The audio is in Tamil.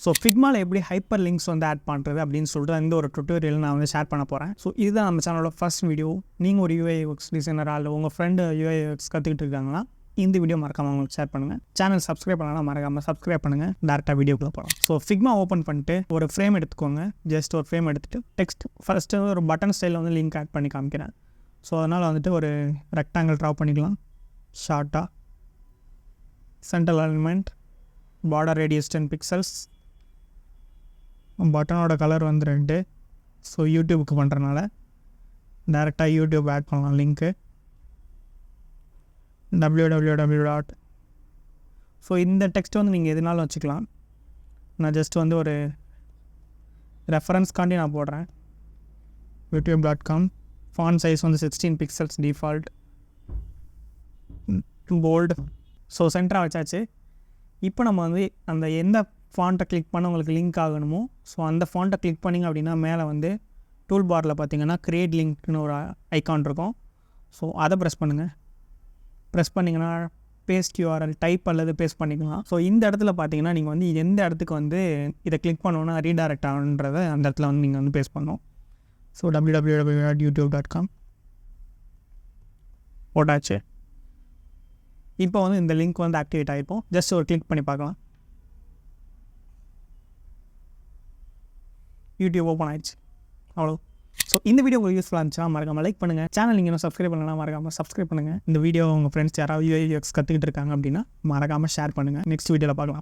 ஸோ ஃபிக்மாவில் எப்படி ஹைப்பர் லிங்க்ஸ் வந்து ஆட் பண்ணுறது அப்படின்னு சொல்லிட்டு இந்த ஒரு டுட்டோரியல் நான் வந்து ஷேர் பண்ண போகிறேன். ஸோ இதுதான் நம்ம சேனலோட ஃபர்ஸ்ட் வீடியோ. நீங்கள் ஒரு யூஐஎக்ஸ் டிசைனராக இல்லை உங்கள் ஃப்ரெண்டு யூஐஎக்ஸ் கற்றுக்கிட்டு இருக்காங்கன்னா இந்த வீடியோ மறக்காமல் உங்களுக்கு ஷேர் பண்ணுங்கள். சேனல் சப்ஸ்கிரைப் பண்ணலாம், மறக்காமல் சப்ஸ்கிரைப் பண்ணுங்கள். டேரெக்டாக வீடியோக்குள்ளே போகலாம். ஸோ ஃபிக்மா ஓப்பன் பண்ணிட்டு ஒரு ஃப்ரேம் எடுத்துக்கோங்க. ஜஸ்ட் ஒரு ஃப்ரேம் எடுத்துகிட்டு டெக்ஸ்ட் ஃபஸ்ட்டு ஒரு பட்டன் ஸ்டைலில் வந்து லிங்க் ஆட் பண்ணி காமிக்கிறேன். ஸோ அதனால் வந்துட்டு ஒரு ரெக்டாங்கிள் ட்ரா பண்ணிக்கலாம். ஷார்ட்டாக central alignment, border radius 10 pixels, பட்டனோட கலர் வந்து ரெட்டு. ஸோ யூடியூபுக்கு பண்ணுறனால டேரெக்டாக யூடியூப் ஆட் பண்ணலாம். லிங்க்கு www. ஸோ இந்த டெக்ஸ்ட் வந்து நீங்கள் எதுனாலும் வச்சுக்கலாம். நான் ஜஸ்ட் வந்து ஒரு ரெஃபரன்ஸ்காண்டி நான் போடுறேன். youtube.com. ஃபாண்ட் சைஸ் வந்து 16 பிக்சல்ஸ் டிஃபால்ட், போல்டு. ஸோ சென்டராக வச்சாச்சு. இப்போ நம்ம வந்து அந்த எந்த ஃபாண்ட்டை கிளிக் பண்ண உங்களுக்கு லிங்க் ஆகணுமோ ஸோ அந்த ஃபாண்ட்டை கிளிக் பண்ணிங்க அப்படின்னா மேலே வந்து டூல் பாரில் பார்த்தீங்கன்னா க்ரியேட் லிங்க்னு ஒரு ஐக்கான் இருக்கும். ஸோ அதை ப்ரெஸ் பண்ணுங்கள். ப்ரெஸ் பண்ணிங்கன்னா பேஸ்ட் யூஆர்எல் டைப் அல்லது பேஸ்ட் பண்ணிக்கலாம். ஸோ இந்த இடத்துல பார்த்தீங்கன்னா நீங்கள் வந்து எந்த இடத்துக்கு வந்து இதை கிளிக் பண்ணோன்னா ரீடைரக்ட் ஆகுன்றதை அந்த இடத்துல வந்து நீங்கள் வந்து பேஸ்ட் பண்ணணும். ஸோ www.youtube.com போட்டாச்சு. இப்போ வந்து இந்த லிங்க் வந்து ஆக்டிவேட் ஆகிருப்போம். ஜஸ்ட் ஒரு கிளிக் பண்ணி பார்க்கலாம். யூடியூப் ஓப்பன் ஆயிடுச்சு. அவ்வளோ. ஸோ இந்த வீடியோ உங்களுக்கு யூஸ்ஃபுல்லாக இருந்துச்சுன்னா மறக்காமல் லைக் பண்ணுங்கள். சேனல் நீங்கள் இன்னும் சப்ஸ்கிரைப் பண்ணலாம், மறக்காமல் சப்ஸ்கிரைப் பண்ணுங்கள். இந்த வீடியோ உங்கள் ஃப்ரெண்ட்ஸ் யாராவது யூஐஎக்ஸ் கற்றுக்கிட்டு இருக்காங்க அப்படின்னா மறக்காமல் ஷேர் பண்ணுங்கள். நெக்ஸ்ட் வீடியோவில் பார்க்கலாம்.